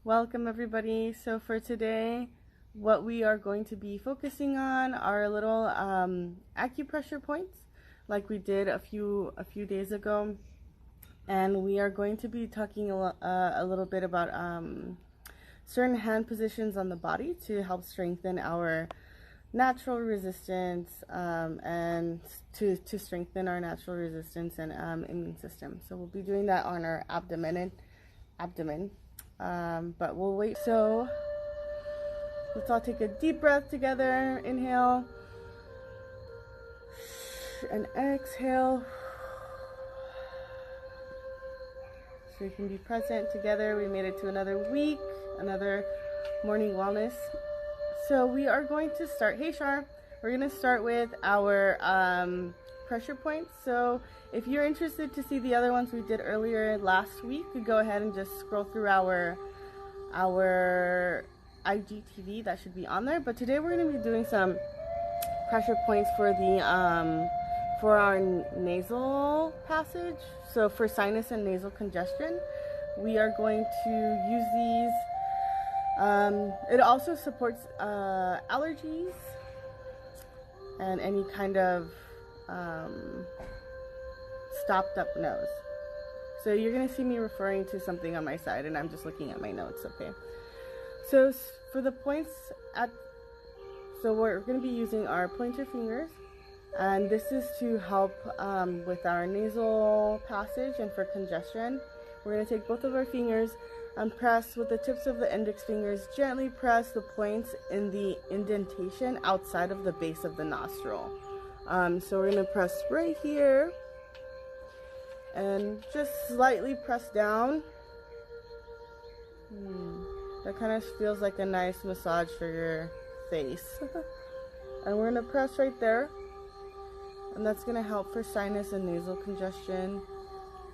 Welcome everybody. So for today, what we are going to be focusing on are little acupressure points like we did a few days ago. And we are going to be talking a little bit about certain hand positions on the body to help strengthen our natural resistance and to strengthen our natural resistance and immune system. So we'll be doing that on our abdomen. But we'll wait. So let's all take a deep breath together. Inhale and exhale. So we can be present together. We made it to another week, another morning wellness. So we are going to start. Hey Shar, we're going to start with our pressure points. So if you're interested to see the other ones we did earlier last week, you go ahead and just scroll through our IGTV. That should be on there. But today we're going to be doing some pressure points for the for our nasal passage. So for sinus and nasal congestion, we are going to use these. It also supports allergies and any kind of stopped up nose. So you're going to see me referring to something on my side and I'm just looking at my notes, okay? So for the points so we're going to be using our pointer fingers, and this is to help with our nasal passage and for congestion. We're going to take both of our fingers and press with the tips of the index fingers, gently press the points in the indentation outside of the base of the nostril. So we're going to press right here and just slightly press down. That kind of feels like a nice massage for your face. And we're going to press right there. And that's going to help for sinus and nasal congestion.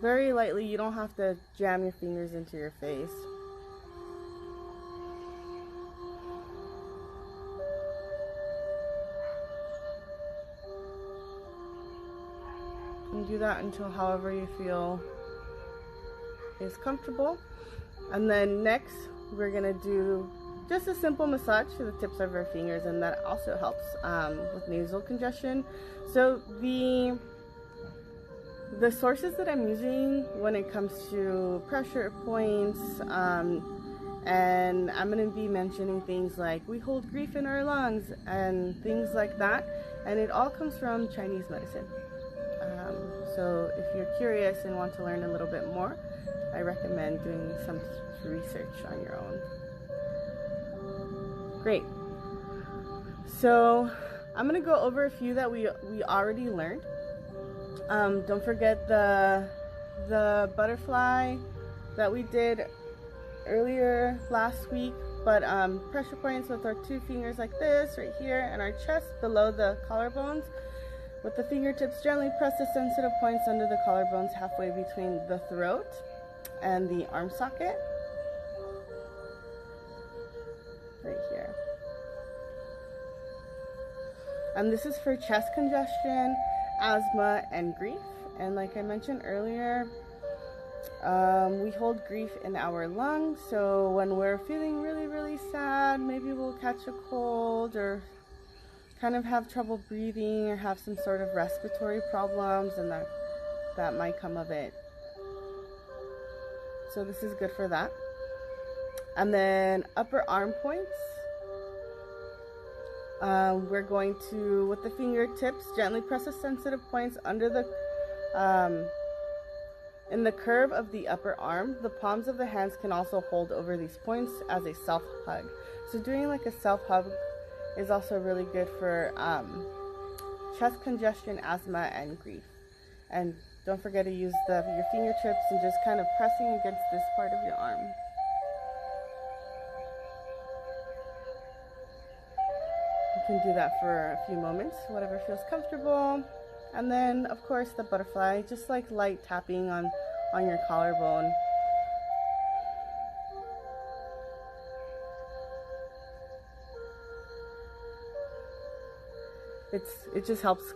Very lightly, you don't have to jam your fingers into your face. And do that until however you feel is comfortable. And then next, we're going to do just a simple massage to the tips of our fingers, and that also helps with nasal congestion. So the sources that I'm using when it comes to pressure points, and I'm going to be mentioning things like we hold grief in our lungs and things like that, and it all comes from Chinese medicine. So if you're curious and want to learn a little bit more, I recommend doing some research on your own. Great. So I'm going to go over a few that we already learned. Don't forget the butterfly that we did earlier last week, but pressure points with our two fingers like this right here and our chest below the collarbones. With the fingertips, gently press the sensitive points under the collarbones halfway between the throat and the arm socket. Right here. And this is for chest congestion, asthma, and grief. And like I mentioned earlier, we hold grief in our lungs. So when we're feeling really, really sad, maybe we'll catch a cold or kind of have trouble breathing or have some sort of respiratory problems, and that might come of it. So this is good for that. And then upper arm points. We're going to, with the fingertips, gently press the sensitive points under the, in the curve of the upper arm. The palms of the hands can also hold over these points as a self-hug. So doing like a self-hug is also really good for chest congestion, asthma, and grief. And don't forget to use your fingertips and just kind of pressing against this part of your arm. You can do that for a few moments, whatever feels comfortable. And then, of course, the butterfly, just like light tapping on your collarbone. It just helps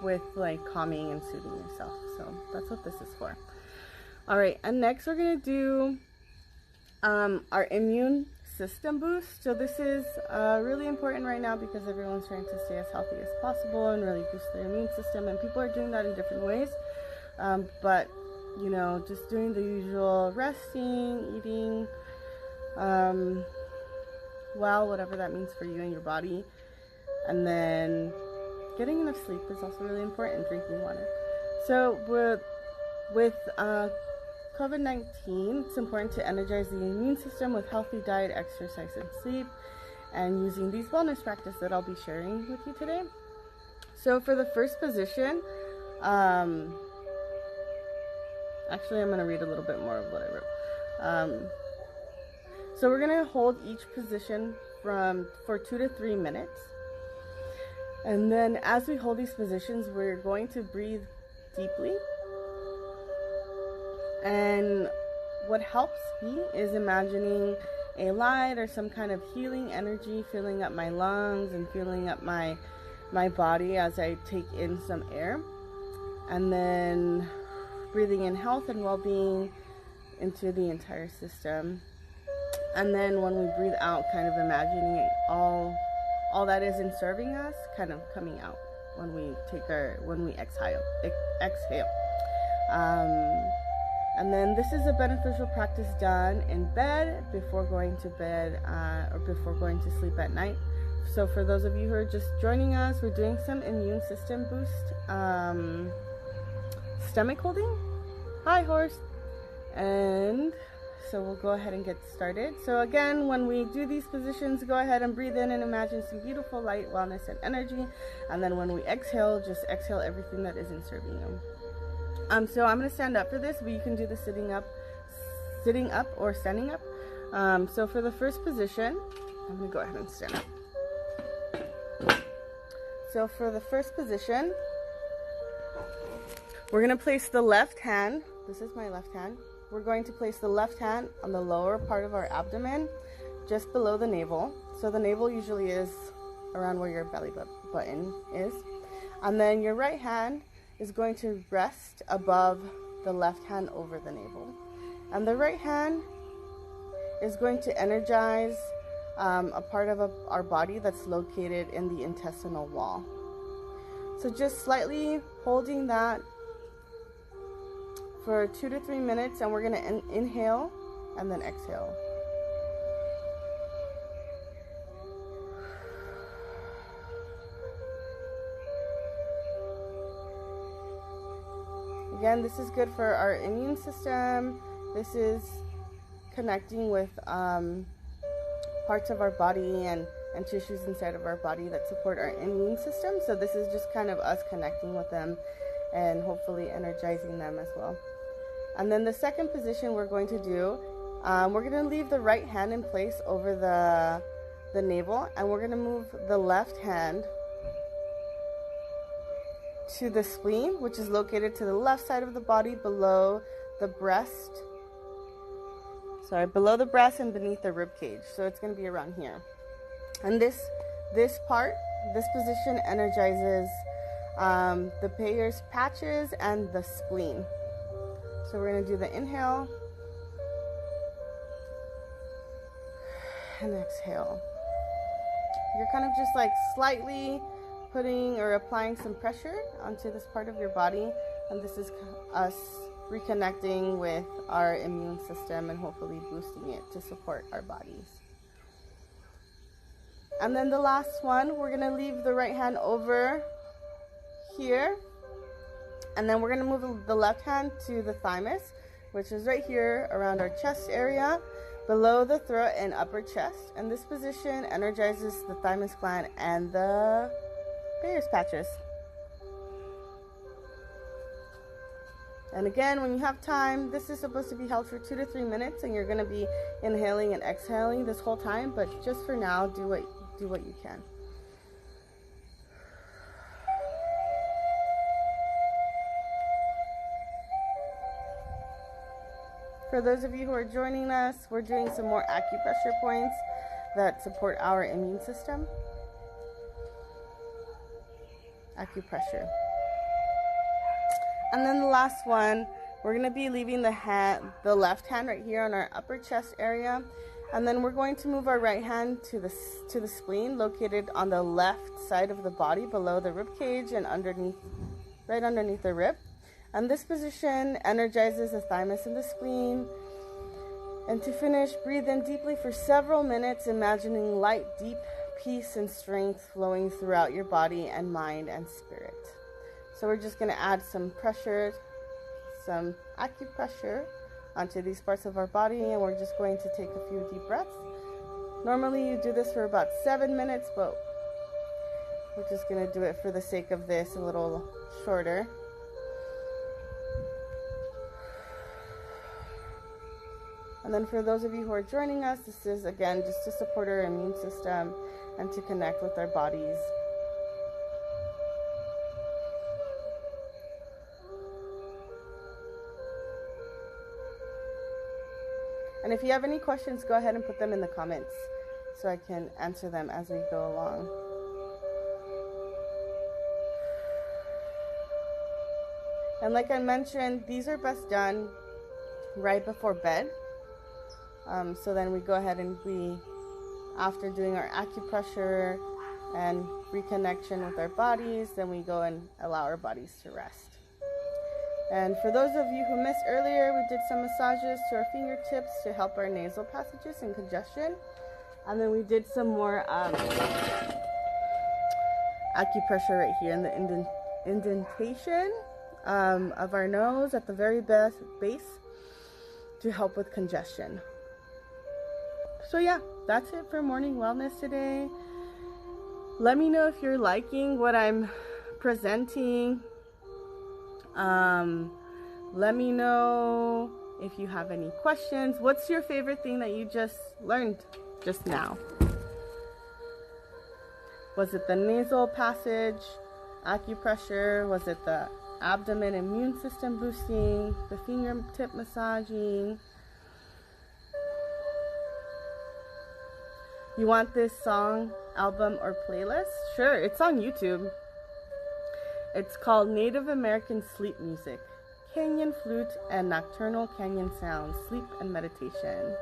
with like calming and soothing yourself. So that's what this is for. All right, and next we're gonna do our immune system boost. So this is really important right now because everyone's trying to stay as healthy as possible and really boost their immune system, and people are doing that in different ways. But you know, just doing the usual resting, eating, well, whatever that means for you and your body, and then getting enough sleep is also really important. Drinking water. So with COVID-19, it's important to energize the immune system with healthy diet, exercise, and sleep, and using these wellness practices that I'll be sharing with you today. So for the first position, actually I'm going to read a little bit more of what I wrote. So we're going to hold each position for 2 to 3 minutes. And then as we hold these positions, we're going to breathe deeply. And what helps me is imagining a light or some kind of healing energy filling up my lungs and filling up my body as I take in some air. And then breathing in health and well-being into the entire system. And then when we breathe out, kind of imagining all that is in serving us kind of coming out when we exhale. And then this is a beneficial practice done in bed before going to bed or before going to sleep at night. So for those of you who are just joining us, we're doing some immune system boost, stomach holding. Hi, horse. And so we'll go ahead and get started. So again, when we do these positions, go ahead and breathe in and imagine some beautiful light, wellness, and energy. And then when we exhale, just exhale everything that isn't serving you. So I'm going to stand up for this, but you can do the sitting up or standing up. So for the first position, I'm going to go ahead and stand up. So for the first position, we're going to place the left hand. This is my left hand. We're going to place the left hand on the lower part of our abdomen, just below the navel. So the navel usually is around where your belly button is. And then your right hand is going to rest above the left hand over the navel. And the right hand is going to energize a part of our body that's located in the intestinal wall. So just slightly holding that for 2 to 3 minutes, and we're going to inhale and then exhale. Again, this is good for our immune system. This is connecting with parts of our body and tissues inside of our body that support our immune system. So this is just kind of us connecting with them and hopefully energizing them as well. And then the second position we're going to do, we're going to leave the right hand in place over the navel, and we're going to move the left hand to the spleen, which is located to the left side of the body below the breast. Below the breast and beneath the rib cage. So it's going to be around here. And this position energizes the Peyer's patches and the spleen. So we're going to do the inhale and exhale. You're kind of just like slightly putting or applying some pressure onto this part of your body, and this is us reconnecting with our immune system and hopefully boosting it to support our bodies. And then the last one, we're going to leave the right hand over here, and then we're going to move the left hand to the thymus, which is right here around our chest area, below the throat and upper chest. And this position energizes the thymus gland and the Peyer's patches. And again, when you have time, this is supposed to be held for 2 to 3 minutes, and you're going to be inhaling and exhaling this whole time, but just for now, do what you can. For those of you who are joining us, we're doing some more acupressure points that support our immune system. Acupressure. And then the last one, We're going to be leaving the left hand right here on our upper chest area. And then we're going to move our right hand to the spleen, located on the left side of the body below the rib cage and right underneath the rib. And this position energizes the thymus and the spleen. And to finish, breathe in deeply for several minutes, imagining light, deep peace and strength flowing throughout your body and mind and spirit. So we're just going to add some pressure, some acupressure onto these parts of our body, and we're just going to take a few deep breaths. Normally you do this for about 7 minutes, but we're just going to do it for the sake of this a little shorter. And then for those of you who are joining us, this is again just to support our immune system and to connect with our bodies. And if you have any questions, go ahead and put them in the comments so I can answer them as we go along. And like I mentioned, these are best done right before bed. So then we go ahead and after doing our acupressure and reconnection with our bodies, then we go and allow our bodies to rest. And for those of you who missed earlier, we did some massages to our fingertips to help our nasal passages and congestion. And then we did some more acupressure right here in the indentation of our nose at the very base to help with congestion. So yeah, that's it for morning wellness today. Let me know if you're liking what I'm presenting. Let me know if you have any questions. What's your favorite thing that you just learned just now? Was it the nasal passage, acupressure? Was it the abdomen immune system boosting, the fingertip massaging? You want this song, album, or playlist? Sure, it's on YouTube. It's called Native American Sleep Music, Canyon Flute and Nocturnal Canyon Sounds, Sleep and Meditation.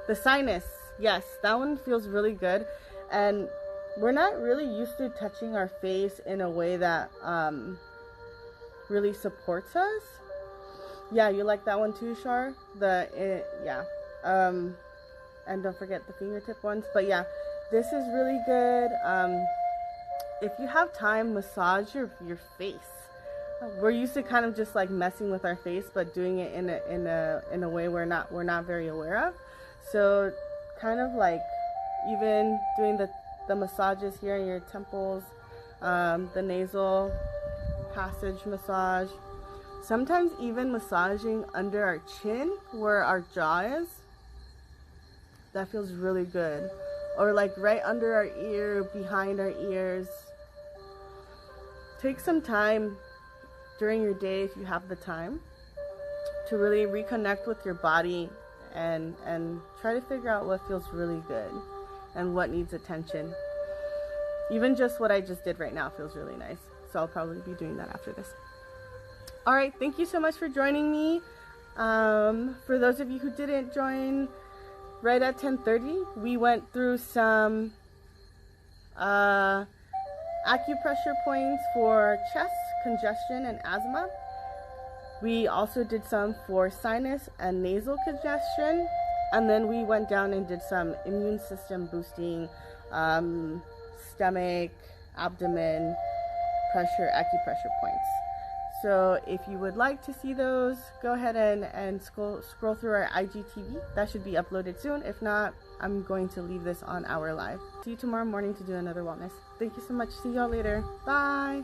The sinus, yes, that one feels really good. And we're not really used to touching our face in a way that really supports us. Yeah, you like that one too, Shar? Yeah. And don't forget the fingertip ones. But yeah, this is really good. If you have time, massage your face. We're used to kind of just like messing with our face, but doing it in a way we're not very aware of. So kind of like even doing the massages here in your temples, the nasal passage massage. Sometimes even massaging under our chin where our jaw is. That feels really good. Or like right under our ear, behind our ears. Take some time during your day, if you have the time, to really reconnect with your body and try to figure out what feels really good and what needs attention. Even just what I just did right now feels really nice. So I'll probably be doing that after this. All right, thank you so much for joining me. For those of you who didn't join, right at 10:30, we went through some acupressure points for chest congestion and asthma. We also did some for sinus and nasal congestion, and then we went down and did some immune system boosting, stomach, abdomen pressure acupressure points. So if you would like to see those, go ahead and scroll through our IGTV. That should be uploaded soon. If not, I'm going to leave this on our live. See you tomorrow morning to do another wellness. Thank you so much. See y'all later. Bye.